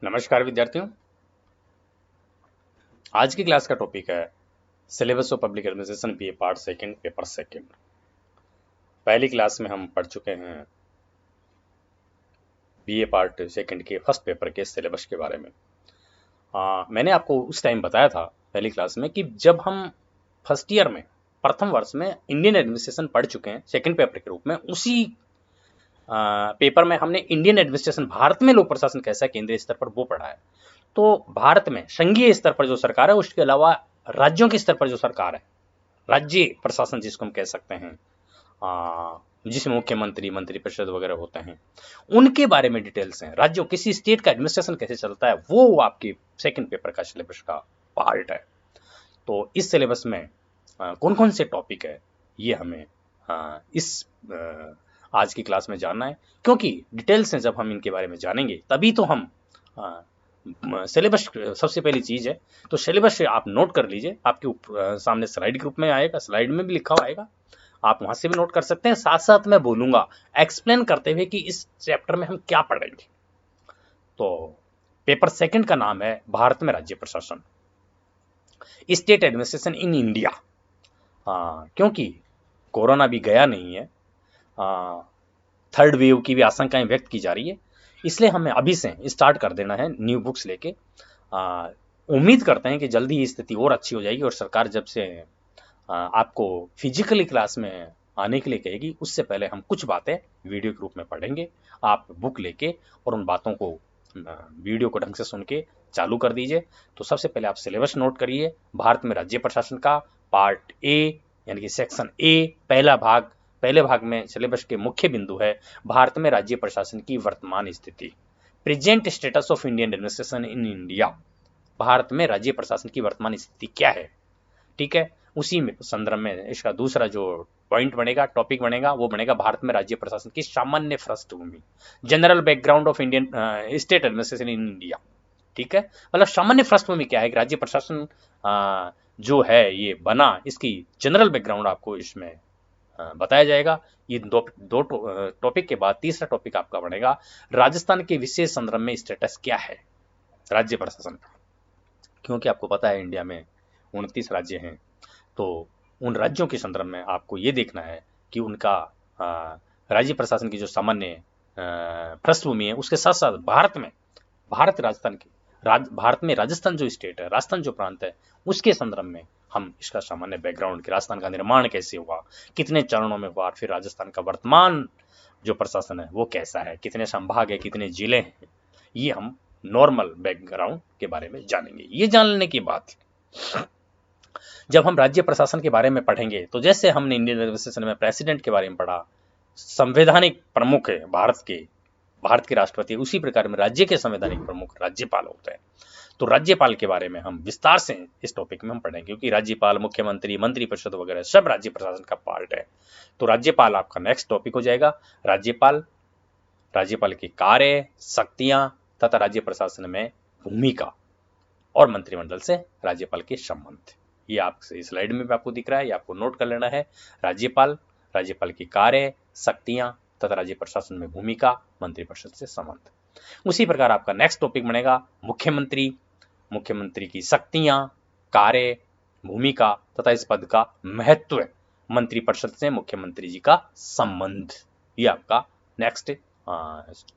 नमस्कार विद्यार्थियों। आज की क्लास का टॉपिक है syllabus of public administration BA part second paper second. पहली क्लास में हम पढ़ चुके हैं बीए पार्ट सेकंड के फर्स्ट पेपर के सिलेबस के बारे में। मैंने आपको उस टाइम बताया था पहली क्लास में कि जब हम फर्स्ट ईयर में प्रथम वर्ष में इंडियन एडमिनिस्ट्रेशन पढ़ चुके हैं सेकंड पेपर के रूप में, उसी पेपर में हमने इंडियन एडमिनिस्ट्रेशन भारत में लोक प्रशासन कैसा है केंद्रीय स्तर पर वो पढ़ा है। तो भारत में संघीय स्तर पर जो सरकार है, उसके अलावा राज्यों के स्तर पर जो सरकार है, राज्य प्रशासन जिसको हम कह सकते हैं, जिसमें मुख्यमंत्री मंत्री परिषद वगैरह होते हैं, उनके बारे में डिटेल्स हैं। राज्यों किसी स्टेट का एडमिनिस्ट्रेशन कैसे चलता है वो आपके सेकंड पेपर का सिलेबस का पार्ट है। तो इस सिलेबस में कौन कौन से टॉपिक है ये हमें इस आज की क्लास में जानना है, क्योंकि डिटेल्स हैं जब हम इनके बारे में जानेंगे तभी तो हम सिलेबस सबसे पहली चीज है। तो सिलेबस आप नोट कर लीजिए, आपके सामने स्लाइड के रूप में आएगा, स्लाइड में भी लिखा हुआ आएगा, आप वहां से भी नोट कर सकते हैं। साथ साथ मैं बोलूंगा एक्सप्लेन करते हुए कि इस चैप्टर में हम क्या पढ़ेंगे। तो पेपर सेकंड का नाम है भारत में राज्य प्रशासन, स्टेट एडमिनिस्ट्रेशन इन इंडिया। क्योंकि कोरोना भी गया नहीं है, थर्ड वेव की भी आशंकाएं व्यक्त की जा रही है, इसलिए हमें अभी से स्टार्ट कर देना है न्यू बुक्स लेके। उम्मीद करते हैं कि जल्दी ही स्थिति और अच्छी हो जाएगी और सरकार जब से आपको फिजिकली क्लास में आने के लिए कहेगी, उससे पहले हम कुछ बातें वीडियो के रूप में पढ़ेंगे। आप बुक लेके और उन बातों को वीडियो को ढंग से सुन के चालू कर दीजिए। तो सबसे पहले आप सिलेबस नोट करिए। भारत में राज्य प्रशासन का पार्ट ए यानी कि सेक्शन ए पहले भाग में सिलेबस के मुख्य बिंदु है भारत में राज्य प्रशासन की वर्तमान स्थिति, present status of Indian administration in India. Bharat में राज्य प्रशासन की वर्तमान स्थिति क्या है, ठीक है। उसी में संदर्भ में इसका दूसरा जो पॉइंट बनेगा, टॉपिक बनेगा, वो बनेगा भारत में राज्य प्रशासन की सामान्य पृष्ठभूमि, general background of Indian state administration in India, ठीक है। मतलब सामान्य पृष्ठभूमि क्या है, राज्य प्रशासन जो है ये बना, इसकी जनरल बैकग्राउंड आपको इसमें बताया जाएगा। ये दो टॉपिक के बाद तीसरा टॉपिक आपका बनेगा राजस्थान के विशेष संदर्भ में स्टेटस क्या है राज्य प्रशासन का, क्योंकि आपको पता है इंडिया में 29 राज्य हैं। तो उन राज्यों के संदर्भ में आपको ये देखना है कि उनका राज्य प्रशासन की जो सामान्य पृष्ठभूमि है, उसके साथ साथ भारत में राजस्थान जो स्टेट है, राजस्थान जो प्रांत है, उसके संदर्भ में हम इसका सामान्य बैकग्राउंड, राजस्थान का निर्माण कैसे हुआ, कितने चरणों में हुआ, फिर राजस्थान का वर्तमान जो प्रशासन है वो कैसा है, कितने संभाग है, कितने जिले हैं, ये हम नॉर्मल बैकग्राउंड के बारे में जानेंगे। ये जानने के बाद जब हम राज्य प्रशासन के बारे में पढ़ेंगे, तो जैसे हमने इंडियन एडमिनिस्ट्रेशन में प्रेसिडेंट के बारे में पढ़ा, संवैधानिक प्रमुख है भारत के राष्ट्रपति, उसी प्रकार में राज्य के संवैधानिक प्रमुख राज्यपाल होते हैं। तो राज्यपाल के बारे में हम विस्तार से इस टॉपिक में हम पढ़ेंगे, क्योंकि राज्यपाल, मुख्यमंत्री, मंत्री परिषद वगैरह सब राज्य प्रशासन का पार्ट है। तो राज्यपाल आपका नेक्स्ट टॉपिक हो जाएगा। राज्यपाल की कार्य, शक्तियां तथा राज्य प्रशासन में भूमिका और मंत्रिमंडल से राज्यपाल के संबंध, ये आपसे स्लाइड में भी आपको दिख रहा है, ये आपको नोट कर लेना है। राज्यपाल की कार्य, शक्तियां तथा राज्य प्रशासन में भूमिका, मंत्रिपरिषद से संबंध। उसी प्रकार आपका नेक्स्ट टॉपिक बनेगा मुख्यमंत्री की शक्तियां, कार्य, भूमिका तथा इस पद का महत्व, मंत्रिपरिषद से मुख्यमंत्री जी का संबंध। ये आपका नेक्स्ट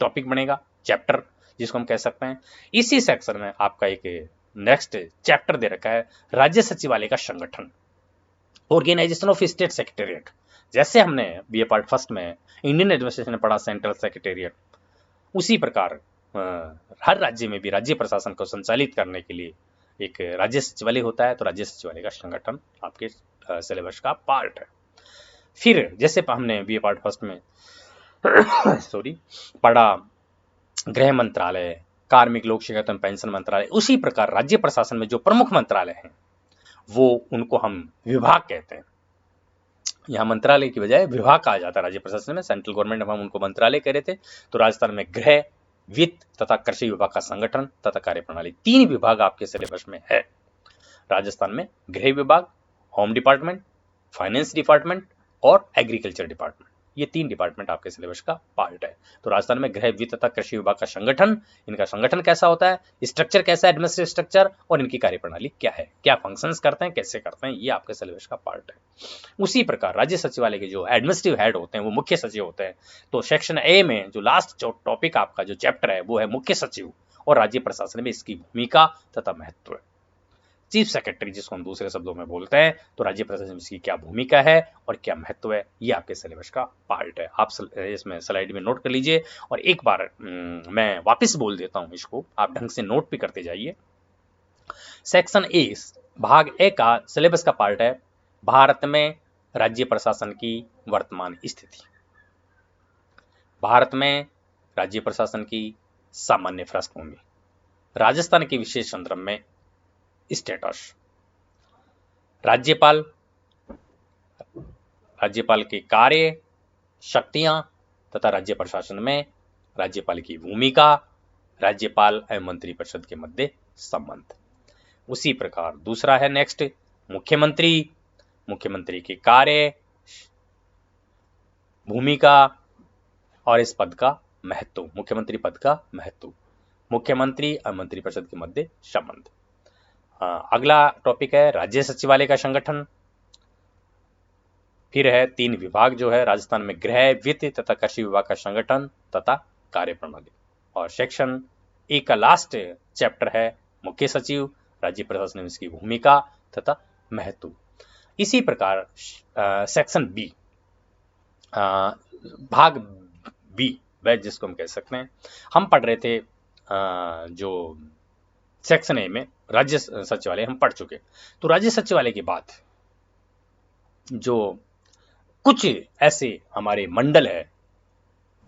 टॉपिक बनेगा, चैप्टर जिसको हम कह सकते हैं। इसी सेक्शन में आपका एक नेक्स्ट चैप्टर दे रखा है राज्य सचिवालय का संगठन, ऑर्गेनाइजेशन ऑफ स्टेट सेक्रेटेरिएट। जैसे हमने बीए पार्ट फर्स्ट में इंडियन एडमिनिस्ट्रेशन में पढ़ा सेंट्रल सेक्रेटेरिएट, उसी प्रकार हर राज्य में भी राज्य प्रशासन को संचालित करने के लिए एक राज्य सचिवालय होता है। तो राज्य सचिवालय का संगठन आपके सिलेबस का पार्ट है। फिर जैसे हमने बीए पार्ट फर्स्ट में पढ़ा गृह मंत्रालय, कार्मिक, लोक शिकायत एवं पेंशन मंत्रालय, उसी प्रकार राज्य प्रशासन में जो प्रमुख मंत्रालय हैं वो उनको हम विभाग कहते हैं। यहाँ मंत्रालय की बजाय विभाग कहा जाता है राज्य प्रशासन में। सेंट्रल गवर्नमेंट में हम उनको मंत्रालय कह रहे थे। तो राजस्थान में गृह, वित्त तथा कृषि विभाग का संगठन तथा कार्यप्रणाली, 3 विभाग आपके सिलेबस में है। राजस्थान में गृह विभाग, होम डिपार्टमेंट, फाइनेंस डिपार्टमेंट और एग्रीकल्चर डिपार्टमेंट, ये 3 डिपार्टमेंट आपके सिलेबस का पार्ट है। तो राजस्थान में गृह, वित्त तथा कृषि विभाग का संगठन, इनका संगठन कैसा होता है, स्ट्रक्चर कैसा है, एडमिनिस्ट्रेटिव स्ट्रक्चर, और इनकी कार्यप्रणाली क्या है, क्या फंक्शंस करते हैं, कैसे करते हैं, ये आपके सिलेबस का पार्ट है। उसी प्रकार राज्य सचिवालय के जो एडमिनिस्ट्रेटिव हेड होते हैं वो मुख्य सचिव होते हैं। तो सेक्शन ए में जो लास्ट टॉपिक आपका जो चैप्टर है वो है मुख्य सचिव, और राज्य प्रशासन में इसकी भूमिका तथा महत्व है। चीफ सेक्रेटरी जिसको हम दूसरे शब्दों में बोलते हैं, तो राज्य प्रशासन में इसकी क्या भूमिका है और क्या महत्व है, ये आपके सिलेबस का पार्ट है। आप इसमें स्लाइड में नोट कर लीजिए, और एक बार मैं वापस बोल देता हूं इसको, आप ढंग से नोट भी करते जाइए। सेक्शन ए, भाग ए का सिलेबस का पार्ट है भारत में राज्य प्रशासन की वर्तमान स्थिति, भारत में राज्य प्रशासन की सामान्य पृष्ठभूमि, राजस्थान के विशेष संदर्भ में स्टेटस, राज्यपाल, राज्यपाल के कार्य, शक्तियां तथा राज्य प्रशासन में राज्यपाल की भूमिका, राज्यपाल एवं मंत्रिपरिषद के मध्य संबंध। उसी प्रकार दूसरा है नेक्स्ट मुख्यमंत्री, मुख्यमंत्री के कार्य, भूमिका और इस पद का महत्व, मुख्यमंत्री पद का महत्व, मुख्यमंत्री और मंत्रिपरिषद के मध्य संबंध। अगला टॉपिक है राज्य सचिवालय का संगठन, फिर है 3 विभाग जो है राजस्थान में गृह, वित्त तथा कृषि विभाग का संगठन तथा कार्यप्रणाली, और सेक्शन ए का लास्ट चैप्टर है मुख्य सचिव, राज्य प्रशासन में इसकी भूमिका तथा महत्व। इसी प्रकार सेक्शन बी, भाग बी बैच जिसको हम कह सकते हैं, हम पढ़ रहे थे जो सेक्शन ए में राज्य सचिवालय हम पढ़ चुके। तो राज्य सचिवालय के बाद जो कुछ ऐसे हमारे मंडल है,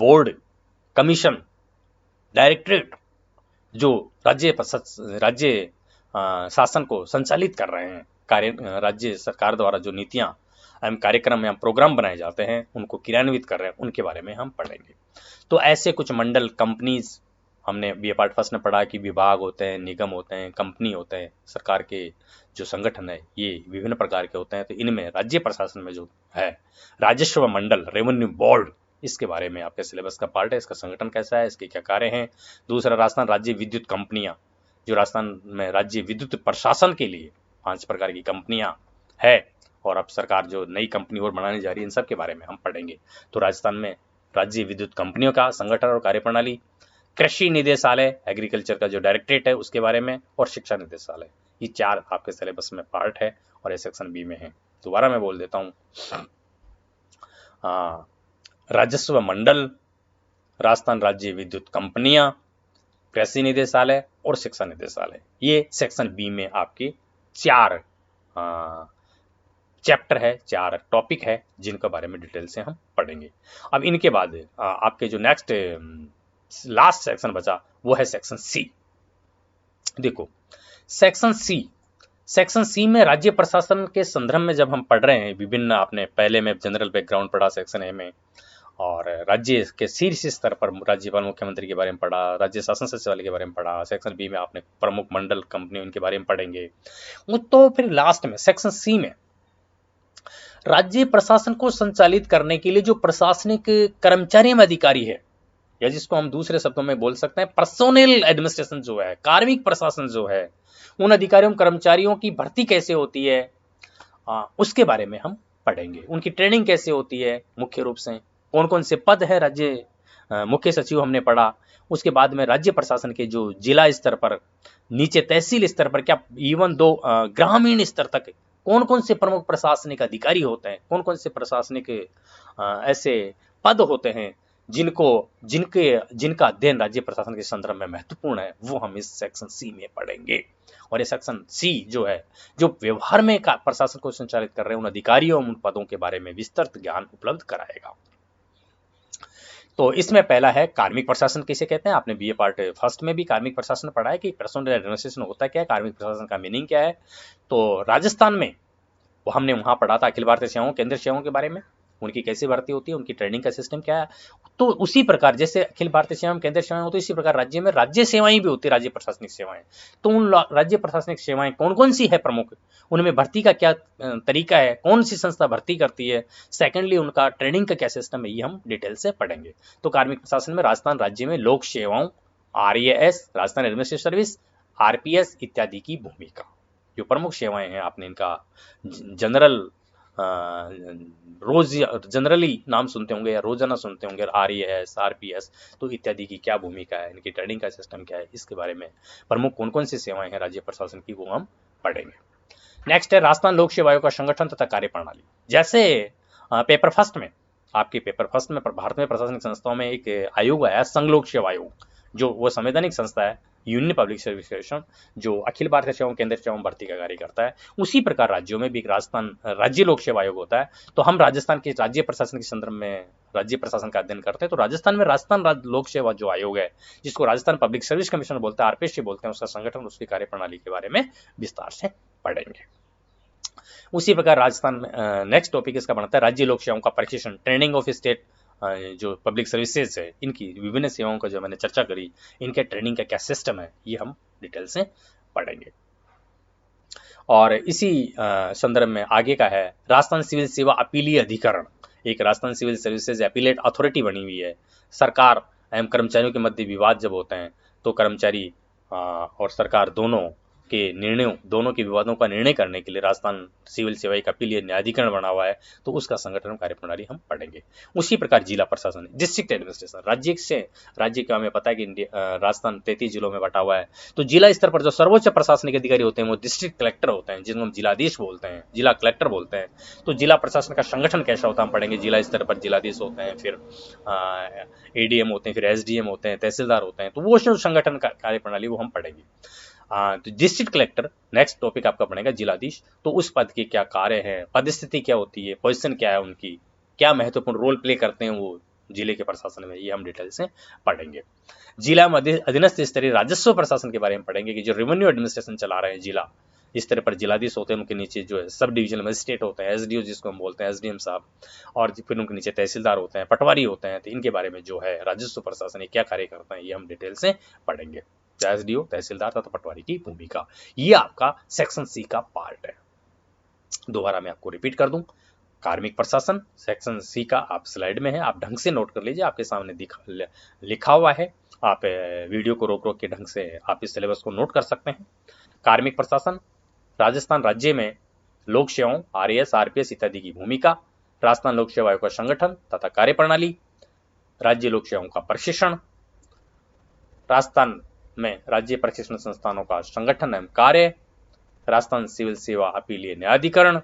बोर्ड, कमीशन, डायरेक्टरेट, जो राज्य शासन को संचालित कर रहे हैं, राज्य सरकार द्वारा जो नीतियां एवं कार्यक्रम या प्रोग्राम बनाए जाते हैं उनको क्रियान्वित कर रहे हैं, उनके बारे में हम पढ़ेंगे। तो ऐसे कुछ मंडल, कंपनीज, हमने बीए पार्ट फर्स्ट में पढ़ा कि विभाग होते हैं, निगम होते हैं, कंपनी होते हैं, सरकार के जो संगठन है ये विभिन्न प्रकार के होते हैं। तो इनमें राज्य प्रशासन में जो है राजस्व मंडल, रेवेन्यू बोर्ड, इसके बारे में आपके सिलेबस का पार्ट है, इसका संगठन कैसा है, इसके क्या कार्य हैं। दूसरा राजस्थान राज्य विद्युत कंपनियां, जो राजस्थान में राज्य विद्युत प्रशासन के लिए 5 प्रकार की कंपनियां है, और अब सरकार जो नई कंपनी और बनाने जा रही है, इन सब के बारे में हम पढ़ेंगे। तो राजस्थान में राज्य विद्युत कंपनियों का संगठन और कार्यप्रणाली, कृषि निदेशालय, एग्रीकल्चर का जो डायरेक्टरेट है उसके बारे में, और शिक्षा निदेशालय, ये 4 आपके सिलेबस में पार्ट है और ये सेक्शन बी में है। दोबारा मैं बोल देता हूँ, राजस्व मंडल, राजस्थान राज्य विद्युत कंपनियां, कृषि निदेशालय और शिक्षा निदेशालय, ये सेक्शन बी में आपके 4 चैप्टर है, 4 टॉपिक है, जिनके बारे में डिटेल से हम पढ़ेंगे। अब इनके बाद आपके जो नेक्स्ट लास्ट सेक्शन बचा वो है सेक्शन सी। देखो सेक्शन सी में राज्य प्रशासन के संदर्भ में जब हम पढ़ रहे हैं विभिन्न, आपने पहले में जनरल बैकग्राउंड पढ़ा सेक्शन ए में, और राज्य के शीर्ष स्तर पर राज्यपाल, मुख्यमंत्री के बारे में पढ़ा, राज्य शासन सचिवालय के बारे में पढ़ा। सेक्शन बी में आपने प्रमुख मंडल, कंपनी, उनके बारे में पढ़ेंगे। तो फिर लास्ट में सेक्शन सी में राज्य प्रशासन को संचालित करने के लिए जो प्रशासनिक कर्मचारी एवं अधिकारी है, या जिसको हम दूसरे शब्दों में बोल सकते हैं पर्सोनल एडमिनिस्ट्रेशन जो है, कार्मिक प्रशासन जो है, उन अधिकारियों कर्मचारियों की भर्ती कैसे होती है, उसके बारे में हम पढ़ेंगे। उनकी ट्रेनिंग कैसे होती है, मुख्य रूप से कौन कौन से पद है, राज्य मुख्य सचिव हमने पढ़ा। उसके बाद में राज्य प्रशासन के जो जिला स्तर पर, नीचे तहसील स्तर पर, क्या इवन ग्रामीण स्तर तक कौन कौन से प्रमुख प्रशासनिक अधिकारी होते हैं, कौन कौन से प्रशासनिक ऐसे पद होते हैं जिनका अध्ययन राज्य प्रशासन के संदर्भ में महत्वपूर्ण है, वो हम इस सेक्शन सी में पढ़ेंगे। और ये सेक्शन सी जो है, जो व्यवहार में प्रशासन को संचालित कर रहे हैं उन अधिकारियों, उन पदों के बारे में विस्तृत ज्ञान उपलब्ध कराएगा। तो इसमें पहला है कार्मिक प्रशासन किसे कहते हैं। आपने बीए पार्ट फर्स्ट में भी कार्मिक प्रशासन पढ़ा है कि पर्सनल एडमिनिस्ट्रेशन होता क्या है, कार्मिक प्रशासन का मीनिंग क्या है। तो राजस्थान में वो हमने वहां पढ़ा था अखिल भारतीय सेवाओं, केंद्रीय सेवाओं के बारे में, उनकी कैसे भर्ती होती है, उनकी ट्रेनिंग का सिस्टम क्या है। तो उसी प्रकार जैसे अखिल भारतीय सेवा केंद्रीय सेवाएं होती है, इसी प्रकार राज्य में राज्य सेवाएं भी होती है, राज्य प्रशासनिक सेवाएं। तो उन राज्य प्रशासनिक सेवाएं कौन कौन सी है प्रमुख, उनमें भर्ती का क्या तरीका है, कौन सी संस्था भर्ती करती है, सेकेंडली उनका ट्रेनिंग का क्या सिस्टम है, ये हम डिटेल से पढ़ेंगे। तो कार्मिक प्रशासन में राजस्थान राज्य में लोक सेवाओं, RAS Rajasthan administrative service, RPS इत्यादि की भूमिका, जो प्रमुख सेवाएं हैं, आपने इनका जनरल रोज जनरली नाम सुनते होंगे या रोजाना सुनते होंगे, RAS RPS, तो इत्यादि की क्या भूमिका है, इनकी ट्रेनिंग का सिस्टम क्या है, इसके बारे में प्रमुख कौन कौन सी सेवाएं हैं राज्य प्रशासन की, वो हम पढ़ेंगे। नेक्स्ट है राजस्थान लोक सेवा आयोग का संगठन तथा कार्य प्रणाली। जैसे पेपर फर्स्ट में, आपके पेपर फर्स्ट में भारत में प्रशासनिक संस्थाओं में एक आयोग आया, संघ लोक सेवा आयोग, जो वो संवैधानिक संस्था है, यूनियन पब्लिक सर्विस कमीशन, जो अखिल भारतीय सेवाओं केंद्रीय सेवाओं भर्ती का कार्य करता है। उसी प्रकार राज्यों में भी एक राजस्थान राज्य लोक सेवा आयोग होता है। तो हम राजस्थान के राज्य प्रशासन के संदर्भ में राज्य प्रशासन का अध्ययन करते हैं, तो राजस्थान में राजस्थान लोक सेवा जो आयोग है, जिसको राजस्थान पब्लिक सर्विस कमीशन बोलते हैं, RPS बोलते हैं, उसका संगठन, उसकी कार्य प्रणाली के बारे में विस्तार से पढ़ेंगे। उसी प्रकार राजस्थान में नेक्स्ट टॉपिक इसका बनता है राज्य लोक सेवाओं का प्रशिक्षण, ट्रेनिंग ऑफ स्टेट जो पब्लिक सर्विसेज है, इनकी विभिन्न सेवाओं का जो मैंने चर्चा करी, इनके ट्रेनिंग का क्या सिस्टम है, ये हम डिटेल से पढ़ेंगे। और इसी संदर्भ में आगे का है राजस्थान सिविल सेवा अपीलीय अधिकरण, एक Rajasthan civil services appellate authority बनी हुई है। सरकार एवं कर्मचारियों के मध्य विवाद जब होते हैं, तो कर्मचारी और सरकार दोनों के निर्णयों, दोनों के विवादों का निर्णय करने के लिए राजस्थान सिविल सेवा एक अपीलीय न्यायाधिकरण बना हुआ है, तो उसका संगठन कार्यप्रणाली हम पढ़ेंगे। उसी प्रकार जिला प्रशासन, डिस्ट्रिक्ट एडमिनिस्ट्रेशन, राज्य का हमें पता है कि राजस्थान 33 जिलों में बटा हुआ है। तो जिला स्तर पर जो सर्वोच्च प्रशासनिक अधिकारी होते हैं वो डिस्ट्रिक्ट कलेक्टर होते हैं, जिनको हम जिलाधीश बोलते हैं, जिला कलेक्टर बोलते हैं। तो जिला प्रशासन का संगठन कैसा होता है हम पढ़ेंगे। जिला स्तर पर जिलाधीश होते हैं, फिर ADM होते हैं, फिर SDM होते हैं, तहसीलदार होते हैं, तो वो जो संगठन कार्यप्रणाली वो हम पढ़ेंगे। तो डिस्ट्रिक्ट कलेक्टर नेक्स्ट टॉपिक आपका बनेगा, जिलाधीश। तो उस पद के क्या कार्य है, पदस्थिति क्या होती है, पोजीशन क्या है उनकी, क्या महत्वपूर्ण रोल प्ले करते हैं वो जिले के प्रशासन में, ये हम डिटेल से पढ़ेंगे। जिला में अधीनस्थ स्तरीय राजस्व प्रशासन के बारे में पढ़ेंगे कि जो रेवेन्यू एडमिनिस्ट्रेशन चला रहे हैं जिला स्तर पर, जिलाधीश होते हैं, उनके नीचे जो है सब डिविजनल मजिस्ट्रेट होते हैं, SDO जिसको हम बोलते हैं, SDM साहब, और फिर उनके नीचे तहसीलदार होते हैं, पटवारी होते हैं। तो इनके बारे में जो है राजस्व प्रशासन ये क्या कार्य करता है, ये हम डिटेल से पढ़ेंगे। SDO, तहसीलदार तथा पटवारी की भूमिका, ये आपका सेक्शन C का पार्ट है। दोबारा मैं आपको रिपीट कर दूं, कार्मिक प्रशासन सेक्शन C का आप स्लाइड में है, आप ढंग से नोट कर लीजिए, आपके सामने लिखा हुआ है। आप वीडियो को रोक रोक के ढंग से आप इस सिलेबस को नोट कर सकते हैं। कार्मिक प्रशासन, राजस्थान राज्य में लोक सेवाओं, RAS RPS इत्यादि की भूमिका, राजस्थान लोक सेवा आयोग का संगठन तथा कार्यप्रणाली, राज्य लोक सेवाओं का प्रशिक्षण, राजस्थान में राज्य प्रशिक्षण संस्थानों का संगठन एवं कार्य, राजस्थान सिविल सेवा अपीलीय न्यायाधिकरण,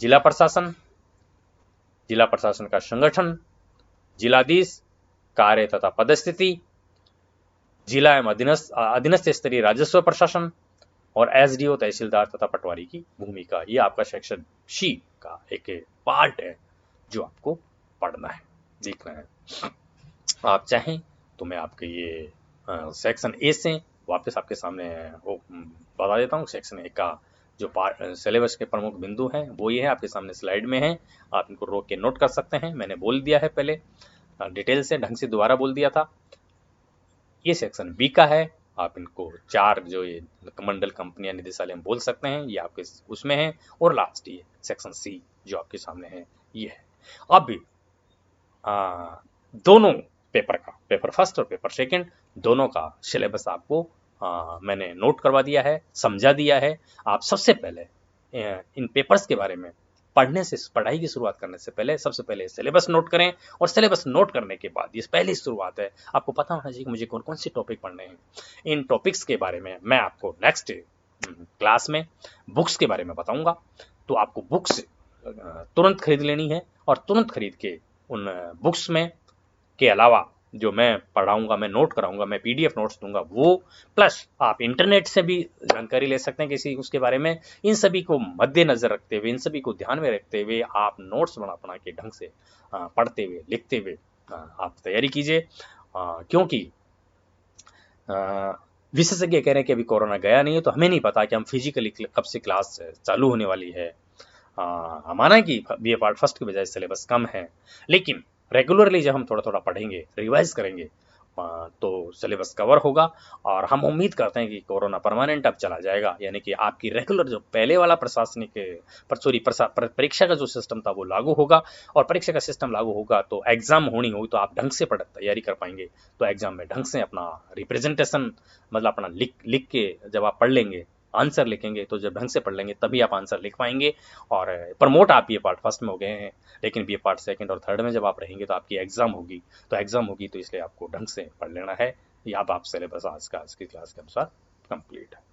जिला प्रशासन का संगठन, जिलाधीश, कार्य तथा पदस्थिति, जिला एवं अधीनस्थ स्तरीय राजस्व प्रशासन, और SDO तहसीलदार तथा पटवारी की भूमिका। ये आपका सेक्शन C का एक पार्ट है जो आपको पढ़ना है, देखना है। आप चाहें तो मैं आपके ये सेक्शन A से वापस आपके सामने वो बता देता हूँ। सेक्शन A का जो सिलेबस के प्रमुख बिंदु हैं वो ये है, आपके सामने स्लाइड में है, आप इनको रोक के नोट कर सकते हैं। मैंने बोल दिया है पहले डिटेल से, ढंग से दोबारा बोल दिया था। ये सेक्शन B का है, आप इनको 4 जो ये मंडल कंपनियां निदेशालय हम बोल सकते हैं, ये आपके उसमें है। और लास्ट ये सेक्शन C जो आपके सामने है, ये है। अब दोनों पेपर का, पेपर फर्स्ट और पेपर सेकंड, दोनों का सिलेबस आपको मैंने नोट करवा दिया है, समझा दिया है। आप सबसे पहले इन पेपर्स के बारे में पढ़ने से, पढ़ाई की शुरुआत करने से पहले सबसे पहले सिलेबस नोट करें, और सिलेबस नोट करने के बाद, ये पहली शुरुआत है, आपको पता होना चाहिए कि मुझे कौन कौन से टॉपिक पढ़ने हैं। इन टॉपिक्स के बारे में मैं आपको नेक्स्ट क्लास में बुक्स के बारे में बताऊंगा। तो आपको बुक्स तुरंत खरीद लेनी है, और तुरंत खरीद के उन बुक्स में के अलावा जो मैं पढ़ाऊंगा, मैं नोट कराऊंगा, मैं PDF नोट्स दूंगा, वो प्लस आप इंटरनेट से भी जानकारी ले सकते हैं किसी उसके बारे में। इन सभी को मद्देनजर रखते हुए, इन सभी को ध्यान में रखते हुए आप नोट्स बना के ढंग से पढ़ते हुए, लिखते हुए आप तैयारी कीजिए। क्योंकि विशेषज्ञ कह रहे हैं कि अभी कोरोना गया नहीं है, तो हमें नहीं पता कि हम फिजिकली कब से क्लास चालू होने वाली है। माना है कि बीए पार्ट फर्स्ट की बजाय सिलेबस कम है, लेकिन रेगुलरली जब हम थोड़ा थोड़ा पढ़ेंगे, रिवाइज करेंगे, तो सिलेबस कवर होगा। और हम उम्मीद करते हैं कि कोरोना परमानेंट अब चला जाएगा, यानी कि आपकी रेगुलर जो पहले वाला प्रशासनिक परीक्षा का जो सिस्टम था वो लागू होगा। और परीक्षा का सिस्टम लागू होगा तो एग्जाम होनी होगी तो आप ढंग से तैयारी कर पाएंगे। तो एग्जाम में ढंग से अपना रिप्रेजेंटेशन, मतलब अपना लिख लिख के जब आप पढ़ लेंगे, आंसर लिखेंगे, तो जब ढंग से पढ़ लेंगे तभी आप आंसर लिख पाएंगे। और प्रमोट आप ये पार्ट फर्स्ट में हो गए हैं, लेकिन बी पार्ट सेकंड और थर्ड में जब आप रहेंगे तो आपकी एग्जाम होगी। तो एग्जाम होगी तो इसलिए आपको ढंग से पढ़ लेना है। या अब आप सिलेबस आज की क्लास के अनुसार कंप्लीट है।